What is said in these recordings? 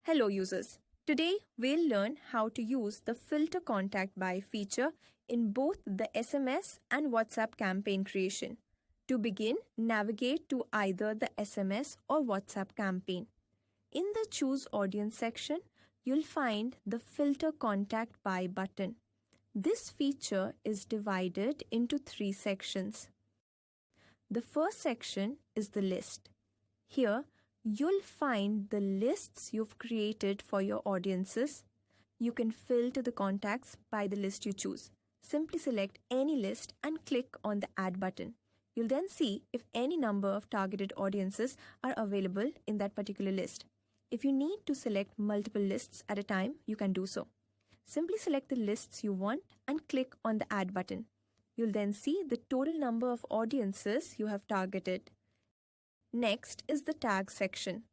Hello users. Today we'll learn how to use the filter contact by feature in both the SMS and WhatsApp campaign creation. To begin, navigate to either the SMS or WhatsApp campaign. In the Choose Audience section, you'll find the Filter Contact By button. This feature is divided into 3 sections. The first section is the list. Here, you'll find the lists you've created for your audiences. You can filter the contacts by the list you choose. Simply select any list and click on the Add button. You'll then see if any number of targeted audiences are available in that particular list. If you need to select multiple lists at a time, you can do so. Simply select the lists you want and click on the Add button. You'll then see the total number of audiences you have targeted. Next is the tag section.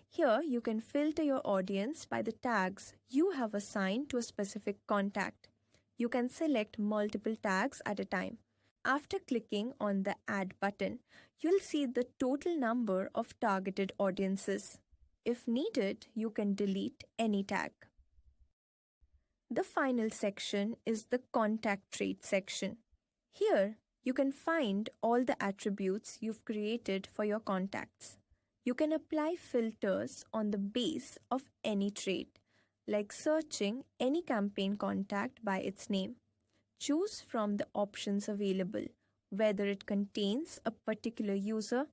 Here you can filter your audience by the tags you have assigned to a specific contact. You can select multiple tags at a time. After clicking on the Add button, you'll see the total number of targeted audiences. If needed, you can delete any tag. The final section is the contact trait section. Here, you can find all the attributes you've created for your contacts. You can apply filters on the base of any trait, like searching any campaign contact by its name. Choose from the options available, whether it contains a particular user,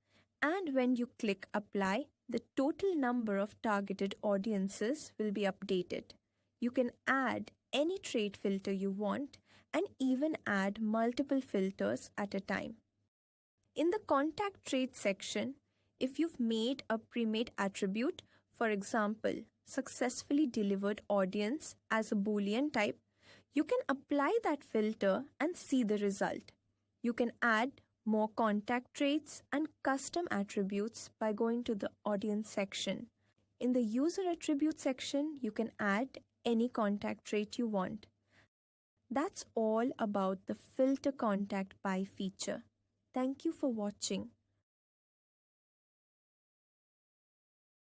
and when you click Apply, the total number of targeted audiences will be updated. You can add any trait filter you want and even add multiple filters at a time. In the contact trait section, if you've made a pre-made attribute, for example, successfully delivered audience as a Boolean type, you can apply that filter and see the result. You can add more contact traits and custom attributes by going to the audience section. In the user attribute section, you can add any contact trait you want. That's all about the filter contact by feature. Thank you for watching.